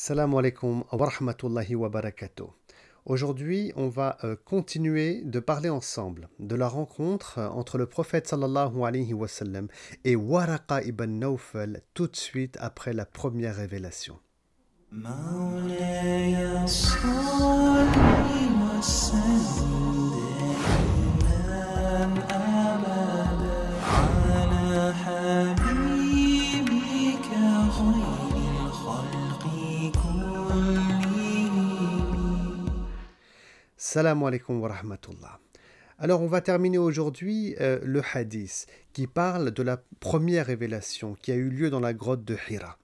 Salam alaikum wa rahmatullahi wa barakatuh. Aujourd'hui, on va continuer de parler ensemble de la rencontre entre le prophète sallallahu alayhi wa sallam et Waraqa ibn Nawfal tout de suite après la première révélation. مولاي صل وسلم دائما أبدا على حبيبك خير الخلق كلهم. Salam alaikum wa rahmatullah. Alors, on va terminer aujourd'hui le hadith qui parle de la première révélation qui a eu lieu dans la grotte de Hira.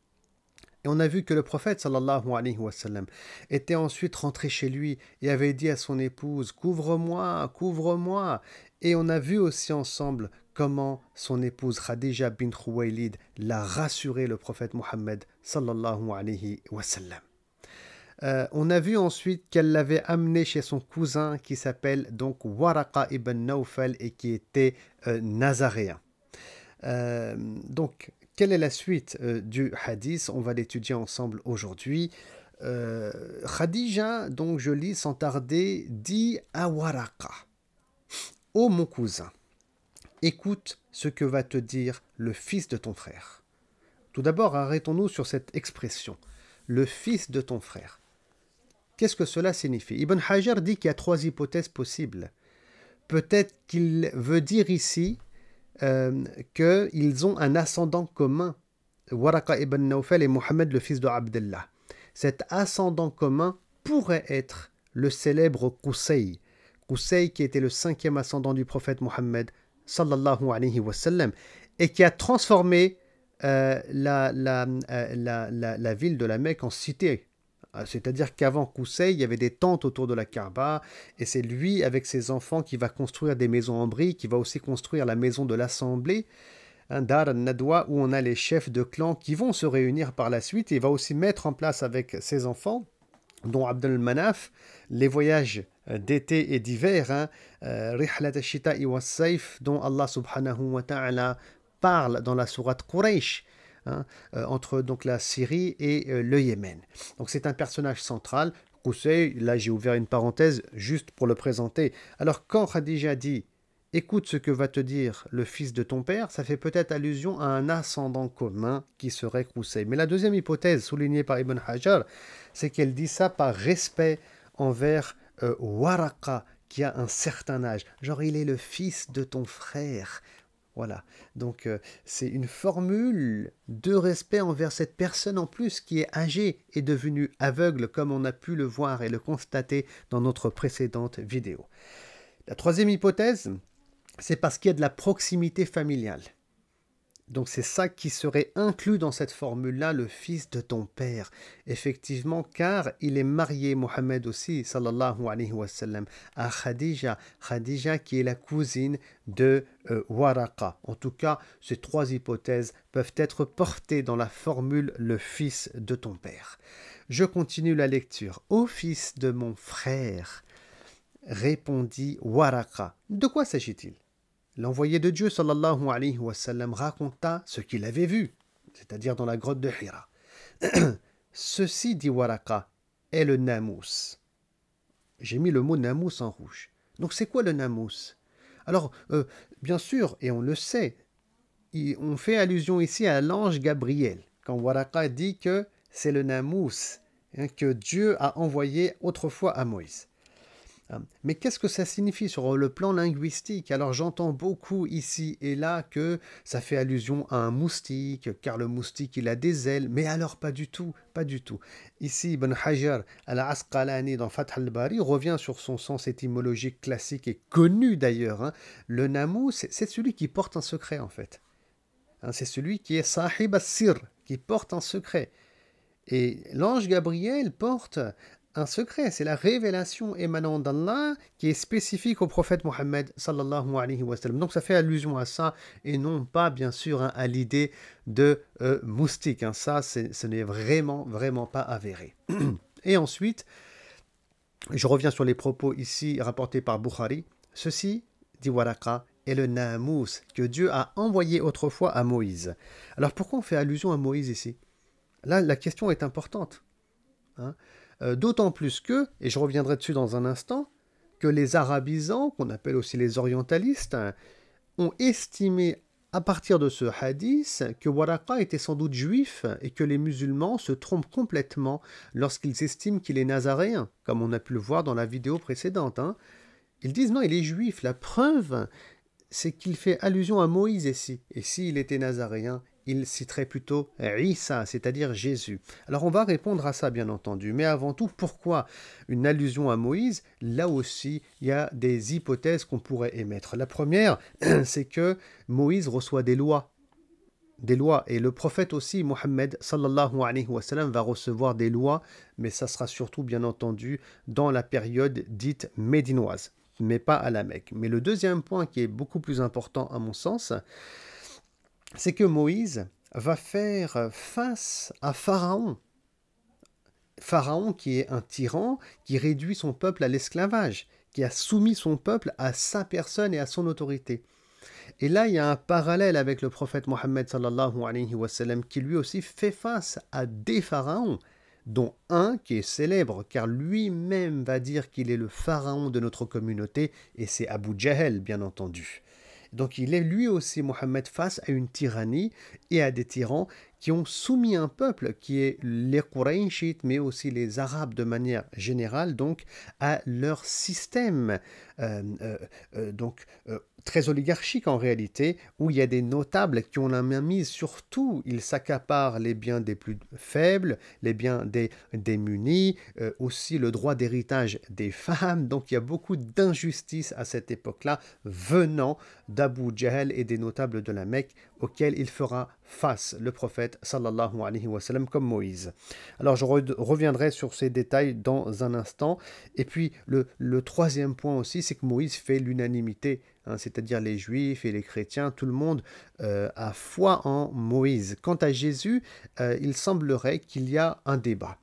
Et on a vu que le prophète sallallahu alayhi wa sallam était ensuite rentré chez lui et avait dit à son épouse « Couvre-moi, couvre-moi ». Et on a vu aussi ensemble comment son épouse Khadija bint Khuwaylid l'a rassuré le prophète Mohammed sallallahu alayhi wa sallam. On a vu ensuite qu'elle l'avait amené chez son cousin qui s'appelle donc Waraqa ibn Nawfal et qui était nazaréen. Donc, quelle est la suite du hadith? On va l'étudier ensemble aujourd'hui. Khadija, donc je lis sans tarder, dit à Waraqa: Ô mon cousin, écoute ce que va te dire le fils de ton frère. Tout d'abord, arrêtons-nous sur cette expression, le fils de ton frère. Qu'est-ce que cela signifie? Ibn Hajar dit qu'il y a trois hypothèses possibles. Peut-être qu'il veut dire ici qu'ils ont un ascendant commun, Waraqa ibn Nawfal et Mohammed le fils de Abdullah. Cet ascendant commun pourrait être le célèbre Qusay. Qusay qui était le cinquième ascendant du prophète Mohammed sallallahu alayhi wa sallam et qui a transformé la ville de la Mecque en cité. C'est-à-dire qu'avant Qusay, il y avait des tentes autour de la Kaaba, et c'est lui, avec ses enfants, qui va construire des maisons en briques, qui va aussi construire la maison de l'Assemblée, Dar al-Nadwa, où on a les chefs de clans qui vont se réunir par la suite, et il va aussi mettre en place avec ses enfants, dont Abd al-Manaf, les voyages d'été et d'hiver, Rihlat al-Shita'i wa Sayf, dont Allah subhanahu wa ta'ala parle dans la sourate Quraysh, entre donc la Syrie et le Yémen. Donc c'est un personnage central. Qusay, là j'ai ouvert une parenthèse juste pour le présenter. Alors quand Khadija dit « Écoute ce que va te dire le fils de ton père », ça fait peut-être allusion à un ascendant commun qui serait Qusay. Mais la deuxième hypothèse soulignée par Ibn Hajar, c'est qu'elle dit ça par respect envers Waraqa, qui a un certain âge. Genre il est le fils de ton frère. Voilà, donc c'est une formule de respect envers cette personne en plus qui est âgée et devenue aveugle comme on a pu le voir et le constater dans notre précédente vidéo. La troisième hypothèse, c'est parce qu'il y a de la proximité familiale. Donc c'est ça qui serait inclus dans cette formule-là, le fils de ton père. Effectivement, car il est marié, Mohammed aussi, sallallahu alayhi wa sallam, à Khadija. Khadija qui est la cousine de Waraqa. En tout cas, ces trois hypothèses peuvent être portées dans la formule le fils de ton père. Je continue la lecture. Ô fils de mon frère, répondit Waraqa. De quoi s'agit-il? L'envoyé de Dieu, sallallahu alayhi wa sallam, raconta ce qu'il avait vu, c'est-à-dire dans la grotte de Hira. Ceci, dit Waraqa, est le namous. J'ai mis le mot namous en rouge. Donc c'est quoi le namous? Alors, bien sûr, et on le sait, on fait allusion ici à l'ange Gabriel, quand Waraqa dit que c'est le namous que Dieu a envoyé autrefois à Moïse. Mais qu'est-ce que ça signifie sur le plan linguistique? Alors j'entends beaucoup ici et là que ça fait allusion à un moustique, car le moustique il a des ailes, mais alors pas du tout, pas du tout. Ici Ibn Hajar al-Asqalani dans Fath al-Bari revient sur son sens étymologique classique et connu d'ailleurs. Le namous, c'est celui qui porte un secret en fait. C'est celui qui est sahib as-sir, qui porte un secret. Et l'ange Gabriel porte un secret, c'est la révélation émanant d'Allah qui est spécifique au prophète Mohammed sallallahu alayhi wa sallam. Donc ça fait allusion à ça et non pas bien sûr à l'idée de moustique. Ça, ce n'est vraiment pas avéré. Et ensuite, je reviens sur les propos ici rapportés par Bukhari. Ceci, dit Waraqa, est le namous que Dieu a envoyé autrefois à Moïse. Alors pourquoi on fait allusion à Moïse ici? Là, la question est importante. hein. D'autant plus que, et je reviendrai dessus dans un instant, que les arabisants, qu'on appelle aussi les orientalistes, hein, ont estimé à partir de ce hadith que Waraqa était sans doute juif et que les musulmans se trompent complètement lorsqu'ils estiment qu'il est nazaréen, comme on a pu le voir dans la vidéo précédente, hein. Ils disent non, il est juif. La preuve, c'est qu'il fait allusion à Moïse ici. Et s'il était nazaréen, il citerait plutôt Isa, c'est-à-dire Jésus. Alors on va répondre à ça, bien entendu. Mais avant tout, pourquoi une allusion à Moïse? Là aussi, il y a des hypothèses qu'on pourrait émettre. La première, c'est que Moïse reçoit des lois. Des lois. Et le prophète aussi, Mohammed sallallahu alayhi wa sallam, va recevoir des lois, mais ça sera surtout, bien entendu, dans la période dite médinoise, mais pas à la Mecque. Mais le deuxième point qui est beaucoup plus important à mon sens, c'est que Moïse va faire face à Pharaon. Pharaon qui est un tyran, qui réduit son peuple à l'esclavage, qui a soumis son peuple à sa personne et à son autorité. Et là, il y a un parallèle avec le prophète Mohammed sallallahu alayhi wa sallam, qui lui aussi fait face à des pharaons, dont un qui est célèbre, car lui-même va dire qu'il est le pharaon de notre communauté, et c'est Abu Jahl, bien entendu. Donc il est lui aussi, Mohammed, face à une tyrannie et à des tyrans qui ont soumis un peuple qui est les Qurayshites, mais aussi les Arabes de manière générale, donc à leur système très oligarchique en réalité, où il y a des notables qui ont la main mise sur tout. Ils s'accaparent les biens des plus faibles, les biens des démunis, aussi le droit d'héritage des femmes. Donc il y a beaucoup d'injustice à cette époque-là venant d'Abu Jahl et des notables de la Mecque auxquels il fera face, le prophète sallallahu alayhi wa sallam, comme Moïse. Alors je reviendrai sur ces détails dans un instant. Et puis le troisième point aussi, c'est que Moïse fait l'unanimité, hein, c'est-à-dire les juifs et les chrétiens, tout le monde a foi en Moïse. Quant à Jésus, il semblerait qu'il y a un débat.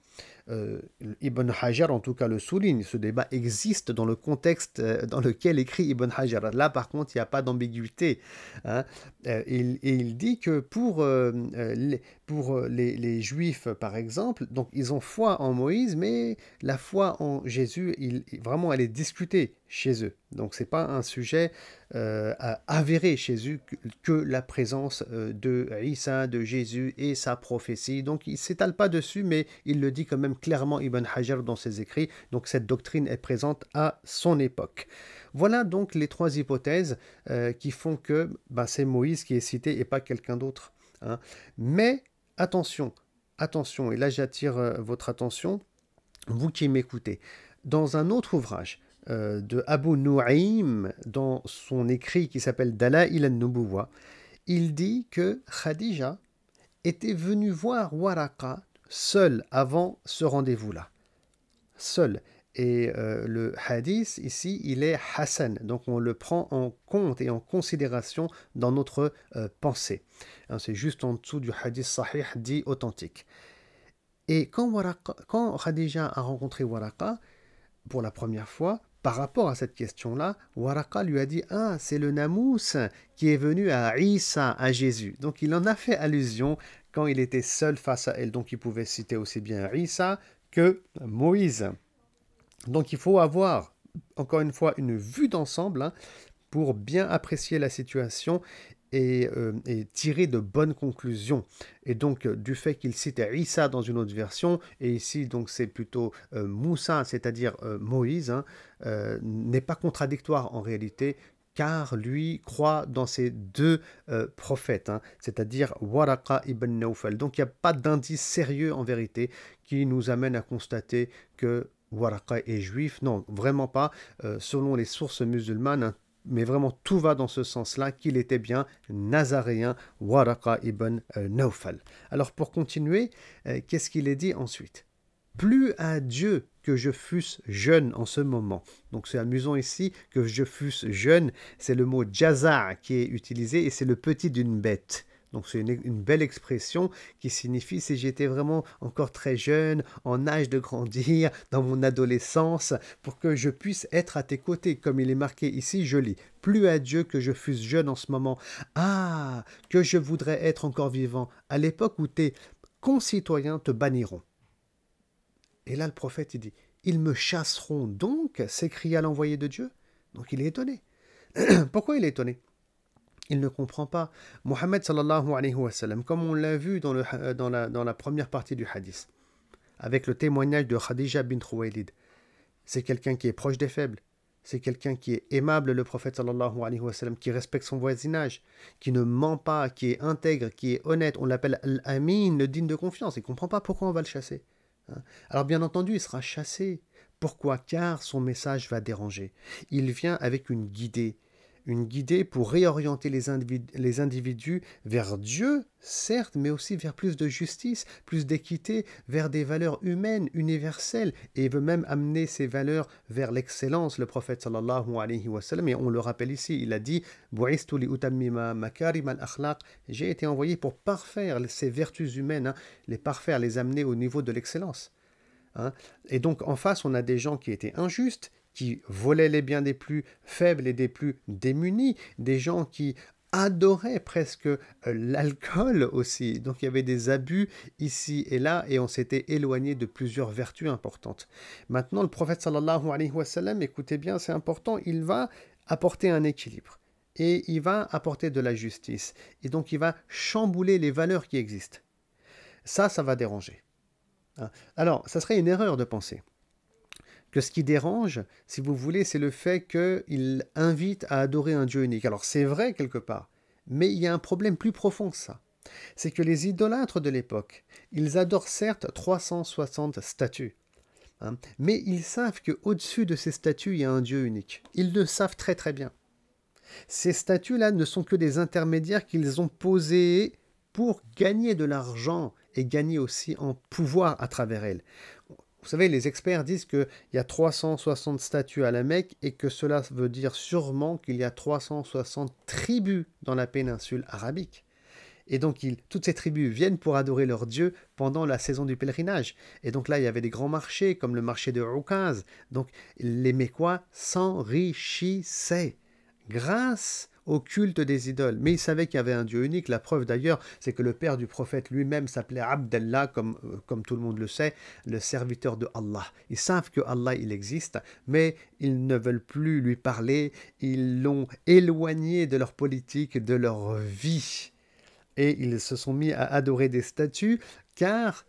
Ibn Hajar en tout cas le souligne, ce débat existe dans le contexte dans lequel écrit Ibn Hajar. Là par contre il n'y a pas d'ambiguïté, hein. Il dit que pour les juifs par exemple, donc ils ont foi en Moïse, mais la foi en Jésus, vraiment elle est discutée chez eux. Donc c'est pas un sujet avéré chez eux que la présence de Isa, de Jésus et sa prophétie. Donc il ne s'étale pas dessus, mais il le dit quand même clairement Ibn Hajar dans ses écrits. Donc cette doctrine est présente à son époque. Voilà donc les trois hypothèses qui font que c'est Moïse qui est cité et pas quelqu'un d'autre, hein. Mais attention, et là j'attire votre attention, vous qui m'écoutez, dans un autre ouvrage de Abu Nu'aym, dans son écrit qui s'appelle Dala'il an-Nubuwwa, il dit que Khadija était venue voir Waraqa seule avant ce rendez-vous-là. Seule. Et le hadith ici, il est Hassan, donc on le prend en compte et en considération dans notre pensée. Hein, c'est juste en dessous du hadith sahih dit authentique. Et quand Khadija a rencontré Waraqa pour la première fois, par rapport à cette question-là, Waraqa lui a dit « Ah, c'est le Namous qui est venu à Isa, à Jésus. » Donc il en a fait allusion quand il était seul face à elle. Donc il pouvait citer aussi bien Isa que Moïse. Donc il faut avoir, encore une fois, une vue d'ensemble, hein, pour bien apprécier la situation et tirer de bonnes conclusions. Et donc, du fait qu'il cite Isa dans une autre version, et ici, donc, c'est plutôt Moussa, c'est-à-dire Moïse, hein, n'est pas contradictoire en réalité, car lui croit dans ces deux prophètes, hein, c'est-à-dire Waraqa ibn Nawfal. Donc, il n'y a pas d'indice sérieux en vérité qui nous amène à constater que Waraqa est juif. Non, vraiment pas, selon les sources musulmanes, hein, mais vraiment tout va dans ce sens-là, qu'il était bien nazaréen, Waraqa ibn Nawfal. Alors pour continuer, qu'est-ce qu'il est dit ensuite? Plus à Dieu que je fusse jeune en ce moment. Donc c'est amusant ici que je fusse jeune, c'est le mot jaza qui est utilisé et c'est le petit d'une bête. Donc c'est une belle expression qui signifie si j'étais vraiment encore très jeune, en âge de grandir, dans mon adolescence, pour que je puisse être à tes côtés. Comme il est marqué ici, je lis. Plus à Dieu que je fusse jeune en ce moment. Ah, que je voudrais être encore vivant à l'époque où tes concitoyens te banniront. Et là, le prophète, il dit, ils me chasseront donc, s'écria l'envoyé de Dieu. Donc il est étonné. Pourquoi il est étonné? Il ne comprend pas. Mohammed sallallahu alayhi wa sallam, comme on l'a vu dans la première partie du hadith, avec le témoignage de Khadija bint Khuwaylid, c'est quelqu'un qui est proche des faibles. C'est quelqu'un qui est aimable, le prophète sallallahu alayhi wa sallam, qui respecte son voisinage, qui ne ment pas, qui est intègre, qui est honnête. On l'appelle Al-Amin, le digne de confiance. Il ne comprend pas pourquoi on va le chasser. Alors bien entendu, il sera chassé. Pourquoi? Car son message va déranger. Il vient avec une guidée pour réorienter les individus vers Dieu, certes, mais aussi vers plus de justice, plus d'équité, vers des valeurs humaines, universelles, et il veut même amener ces valeurs vers l'excellence, le prophète sallallahu alayhi wa sallam, et on le rappelle ici, il a dit « Bu'istu li utammima makarim al-akhlaq » j'ai été envoyé pour parfaire ces vertus humaines, les parfaire, les amener au niveau de l'excellence. Et donc en face, on a des gens qui étaient injustes, qui volaient les biens des plus faibles et des plus démunis, des gens qui adoraient presque l'alcool aussi. Donc il y avait des abus ici et là et on s'était éloigné de plusieurs vertus importantes. Maintenant, le prophète sallallahu alayhi wa sallam, écoutez bien, c'est important, il va apporter un équilibre et il va apporter de la justice. Et donc il va chambouler les valeurs qui existent. Ça va déranger. Alors, ça serait une erreur de penser que ce qui dérange, si vous voulez, c'est le fait qu'il invite à adorer un Dieu unique. Alors c'est vrai quelque part, mais il y a un problème plus profond que ça. C'est que les idolâtres de l'époque, ils adorent certes 360 statues, mais ils savent qu'au-dessus de ces statues, il y a un Dieu unique. Ils le savent très très bien. Ces statues-là ne sont que des intermédiaires qu'ils ont posés pour gagner de l'argent et gagner aussi en pouvoir à travers elles. Vous savez, les experts disent qu'il y a 360 statues à la Mecque et que cela veut dire sûrement qu'il y a 360 tribus dans la péninsule arabique. Et donc, toutes ces tribus viennent pour adorer leur Dieu pendant la saison du pèlerinage. Et donc là, il y avait des grands marchés, comme le marché de Oukaz. Donc, les Mécois s'enrichissaient grâce au culte des idoles. Mais ils savaient qu'il y avait un Dieu unique. La preuve d'ailleurs, c'est que le père du prophète lui-même s'appelait Abdallah, comme tout le monde le sait, le serviteur de Allah. Ils savent que Allah, il existe, mais ils ne veulent plus lui parler. Ils l'ont éloigné de leur politique, de leur vie. Et ils se sont mis à adorer des statues, car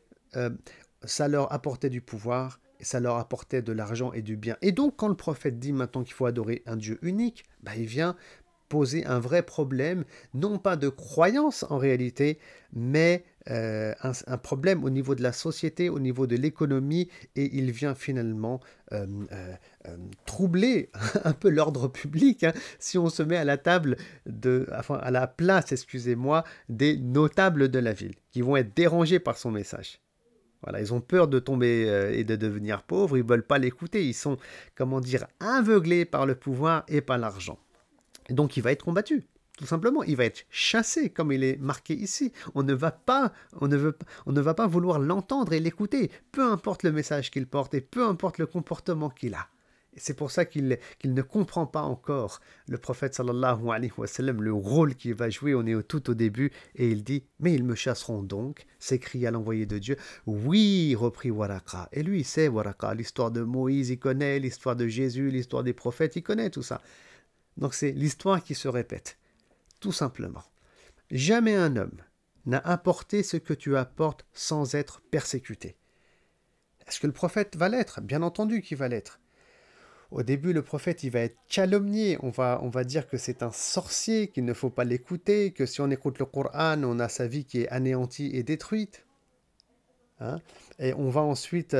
ça leur apportait du pouvoir, ça leur apportait de l'argent et du bien. Et donc, quand le prophète dit maintenant qu'il faut adorer un Dieu unique, il vient poser un vrai problème, non pas de croyance en réalité, mais un problème au niveau de la société, au niveau de l'économie, et il vient finalement troubler un peu l'ordre public, si on se met à la à la place, excusez-moi, des notables de la ville, qui vont être dérangés par son message. Voilà, ils ont peur de tomber et de devenir pauvres, ils ne veulent pas l'écouter, ils sont, aveuglés par le pouvoir et par l'argent. Et donc il va être combattu, tout simplement, il va être chassé, comme il est marqué ici. On ne va pas vouloir l'entendre et l'écouter, peu importe le message qu'il porte et peu importe le comportement qu'il a. Et c'est pour ça qu'il ne comprend pas encore, le prophète sallallahu alayhi wa sallam, le rôle qu'il va jouer. On est tout au début et il dit « Mais ils me chasseront donc ?» s'écria l'envoyé de Dieu. « Oui, reprit Waraka. » Et lui, il sait Waraka, l'histoire de Moïse, il connaît, l'histoire de Jésus, l'histoire des prophètes, il connaît tout ça. Donc c'est l'histoire qui se répète, tout simplement. Jamais un homme n'a apporté ce que tu apportes sans être persécuté. Est-ce que le prophète va l'être? Bien entendu qu'il va l'être. Au début, le prophète, il va être calomnié. On va dire que c'est un sorcier, qu'il ne faut pas l'écouter, que si on écoute le Coran, on a sa vie qui est anéantie et détruite. Et on va ensuite,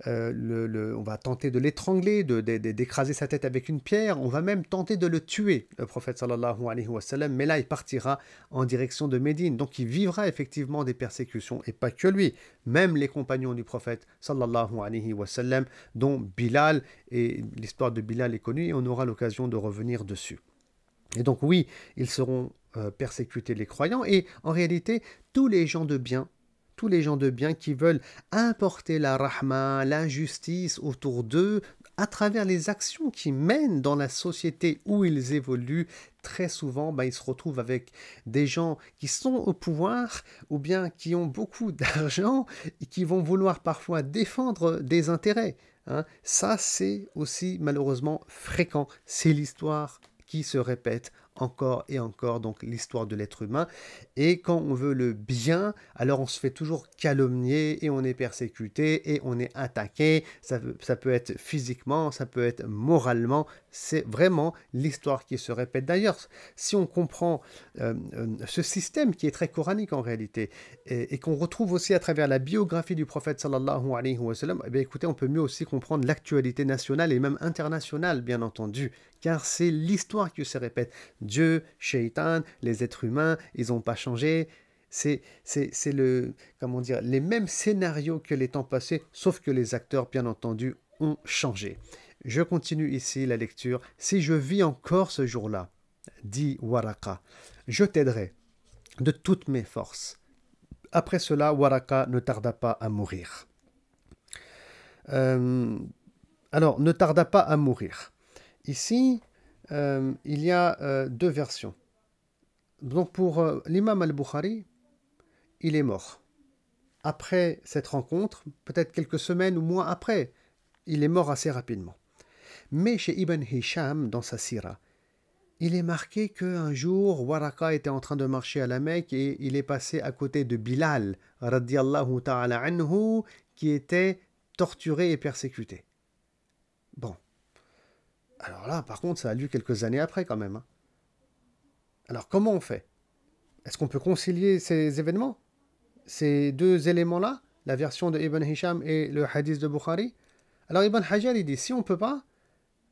on va tenter de l'étrangler, d'écraser sa tête avec une pierre. On va même tenter de le tuer, le prophète sallallahu alayhi wa sallam. Mais là, il partira en direction de Médine. Donc, il vivra effectivement des persécutions. Et pas que lui, même les compagnons du prophète sallallahu alayhi wa sallam, dont Bilal. Et l'histoire de Bilal est connue et on aura l'occasion de revenir dessus. Et donc, oui, ils seront persécutés, les croyants. Et en réalité, tous les gens de bien qui veulent importer la rahma, la justice autour d'eux, à travers les actions qu'ils mènent dans la société où ils évoluent, très souvent, ils se retrouvent avec des gens qui sont au pouvoir ou bien qui ont beaucoup d'argent et qui vont vouloir parfois défendre des intérêts. Hein. Ça, c'est aussi malheureusement fréquent. C'est l'histoire qui se répète encore et encore, donc l'histoire de l'être humain. Et quand on veut le bien, alors on se fait toujours calomnier et on est persécuté et on est attaqué. Ça peut être physiquement, ça peut être moralement. C'est vraiment l'histoire qui se répète. D'ailleurs, si on comprend ce système qui est très coranique en réalité et qu'on retrouve aussi à travers la biographie du prophète sallallahu alayhi wa sallam, eh bien, écoutez, on peut mieux aussi comprendre l'actualité nationale et même internationale, bien entendu, car c'est l'histoire qui se répète. Dieu, Shaitan, les êtres humains, ils n'ont pas changé. C'est comment dire, les mêmes scénarios que les temps passés, sauf que les acteurs, bien entendu, ont changé. Je continue ici la lecture. Si je vis encore ce jour-là, dit Waraka, je t'aiderai de toutes mes forces. Après cela, Waraka ne tarda pas à mourir. Alors, ne tarda pas à mourir. Ici, il y a deux versions. Donc pour l'imam al-Bukhari, il est mort. Après cette rencontre, peut-être quelques semaines ou mois après, il est mort assez rapidement. Mais chez Ibn Hisham, dans sa sira, il est marqué qu'un jour, Waraka était en train de marcher à la Mecque et il est passé à côté de Bilal, radiyallahu ta'ala anhu, qui était torturé et persécuté. Bon. Alors là, par contre, ça a lieu quelques années après quand même. Hein. Alors comment on fait? Est-ce qu'on peut concilier ces événements? Ces deux éléments-là, la version de Ibn Hisham et le hadith de Bukhari? Alors Ibn Hajar, il dit, si on ne peut pas,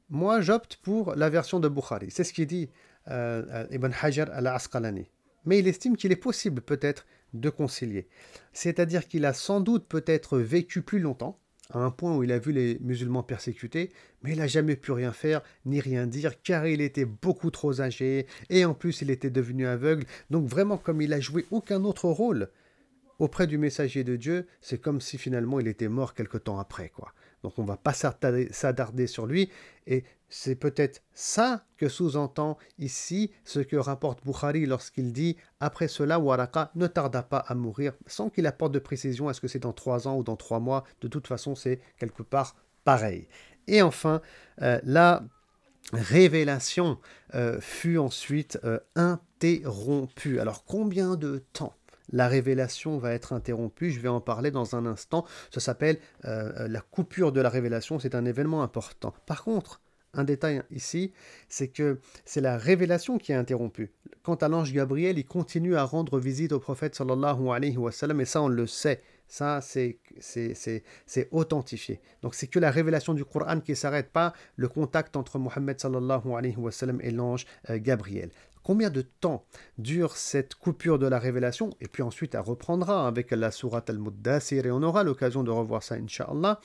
moi j'opte pour la version de Bukhari. C'est ce qu'il dit Ibn Hajar al-Asqalani. Mais il estime qu'il est possible peut-être de concilier. C'est-à-dire qu'il a sans doute peut-être vécu plus longtemps, à un point où il a vu les musulmans persécutés, mais il n'a jamais pu rien faire, ni rien dire, car il était beaucoup trop âgé, et en plus il était devenu aveugle, donc vraiment comme il a joué aucun autre rôle auprès du messager de Dieu, c'est comme si finalement il était mort quelque temps après, quoi. Donc on ne va pas s'attarder sur lui, et c'est peut-être ça que sous-entend ici ce que rapporte Bukhari lorsqu'il dit « Après cela, Waraka ne tarda pas à mourir », sans qu'il apporte de précision, est-ce que c'est dans 3 ans ou dans 3 mois, de toute façon c'est quelque part pareil. Et enfin, la révélation fut ensuite interrompue. Alors combien de temps la révélation va être interrompue? Je vais en parler dans un instant. Ça s'appelle la coupure de la révélation. C'est un événement important. Par contre, un détail ici, c'est que c'est la révélation qui est interrompue. Quant à l'ange Gabriel, il continue à rendre visite au prophète sallallahu alayhi wa sallam, et ça on le sait. Ça, c'est authentifié. Donc, c'est que la révélation du Coran qui ne s'arrête pas, le contact entre Mohammed sallallahu alayhi wa sallam et l'ange Gabriel. Combien de temps dure cette coupure de la révélation? Et puis ensuite, elle reprendra avec la sourate al-Muddassir, et on aura l'occasion de revoir ça, Inch'Allah.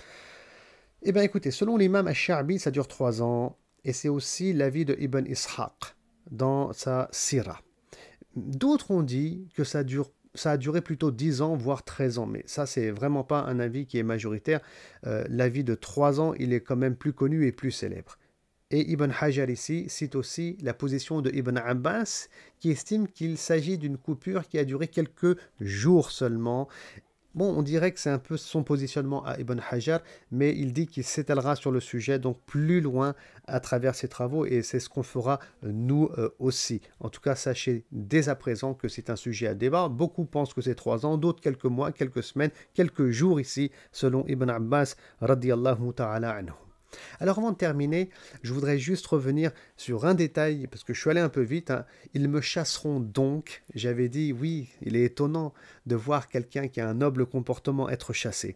Eh bien, écoutez, selon l'imam al-Sha'bi, ça dure 3 ans, et c'est aussi l'avis de Ibn Ishaq dans sa sira. D'autres ont dit que ça a duré plutôt 10 ans, voire 13 ans. Mais ça, c'est vraiment pas un avis qui est majoritaire. L'avis de 3 ans, il est quand même plus connu et plus célèbre. Et Ibn Hajar ici cite aussi la position de Ibn Abbas, qui estime qu'il s'agit d'une coupure qui a duré quelques jours seulement. Bon, on dirait que c'est un peu son positionnement à Ibn Hajar, mais il dit qu'il s'étalera sur le sujet, donc plus loin à travers ses travaux, et c'est ce qu'on fera nous aussi. En tout cas, sachez dès à présent que c'est un sujet à débat. Beaucoup pensent que c'est 3 ans, d'autres quelques mois, quelques semaines, quelques jours ici, selon Ibn Abbas, radiyallahu ta'ala anhu. Alors avant de terminer, je voudrais juste revenir sur un détail, parce que je suis allé un peu vite. Hein. Ils me chasseront donc. J'avais dit, oui, il est étonnant de voir quelqu'un qui a un noble comportement être chassé.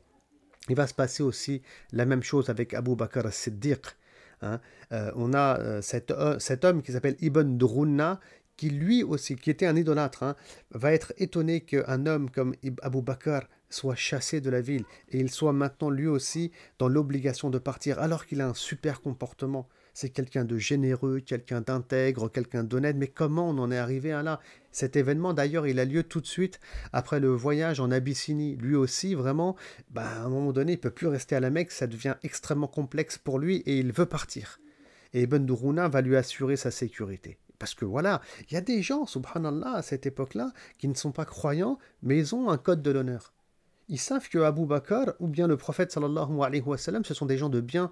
Il va se passer aussi la même chose avec Abu Bakr as-Siddiq. Hein. On a cet homme qui s'appelle Ibn Drouna, qui lui aussi, qui était un idolâtre, hein, va être étonné qu'un homme comme Abu Bakr soit chassé de la ville et il soit maintenant lui aussi dans l'obligation de partir alors qu'il a un super comportement. c'est quelqu'un de généreux, quelqu'un d'intègre, quelqu'un d'honnête. Mais comment on en est arrivé à là? Cet événement, d'ailleurs, il a lieu tout de suite après le voyage en Abyssinie. Lui aussi, vraiment, à un moment donné, il ne peut plus rester à la Mecque, ça devient extrêmement complexe pour lui et il veut partir. Et Ibn Duruna va lui assurer sa sécurité. Parce que voilà, il y a des gens, subhanallah, à cette époque-là, qui ne sont pas croyants, mais ils ont un code de l'honneur. Ils savent que Abu Bakr ou bien le prophète sallallahu alayhi wa sallam, ce sont des gens de bien.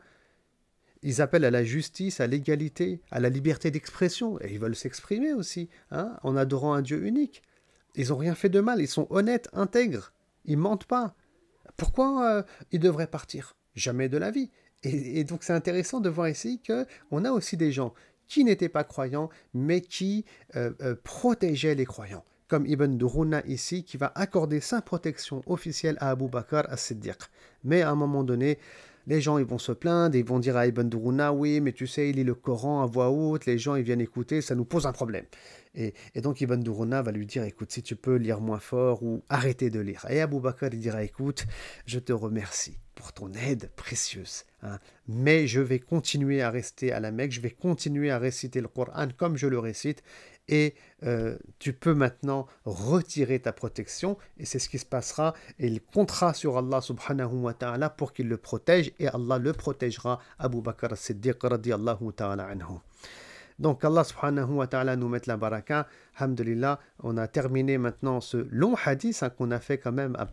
Ils appellent à la justice, à l'égalité, à la liberté d'expression, et ils veulent s'exprimer aussi, en adorant un Dieu unique. Ils n'ont rien fait de mal, ils sont honnêtes, intègres, ils mentent pas. Pourquoi ils devraient partir? Jamais de la vie. Et donc c'est intéressant de voir ici qu'on a aussi des gens qui n'étaient pas croyants, mais qui protégeaient les croyants. Comme Ibn Duruna ici, qui va accorder sa protection officielle à Abu Bakr as-Siddiq. Mais à un moment donné, les gens ils vont se plaindre, ils vont dire à Ibn Duruna, oui, mais tu sais, il lit le Coran à voix haute, les gens ils viennent écouter, ça nous pose un problème. Et donc Ibn Duruna va lui dire, écoute, si tu peux lire moins fort ou arrêter de lire. Et Abu Bakr il dira, écoute, je te remercie pour ton aide précieuse, mais je vais continuer à rester à la Mecque, je vais continuer à réciter le Coran comme je le récite, et tu peux maintenant retirer ta protection, et c'est ce qui se passera, et il comptera sur Allah subhanahu wa ta'ala pour qu'il le protège, et Allah le protégera, Abu Bakr as-Siddiq radiyallahu ta'ala anhu. Donc Allah subhanahu wa ta'ala nous mette la baraka. Alhamdulillah, on a terminé maintenant ce long hadith qu'on a fait quand même à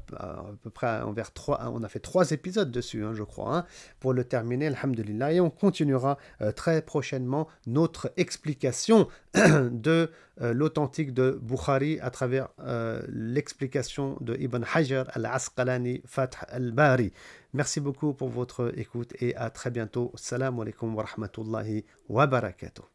peu près envers 3, on a fait 3 épisodes dessus, je crois, pour le terminer, alhamdulillah. Et on continuera très prochainement notre explication de l'authentique de Bukhari à travers l'explication de Ibn Hajar al-Asqalani Fath al-Bari. Merci beaucoup pour votre écoute et à très bientôt. Assalamu alaikum wa rahmatullahi wa barakatuh.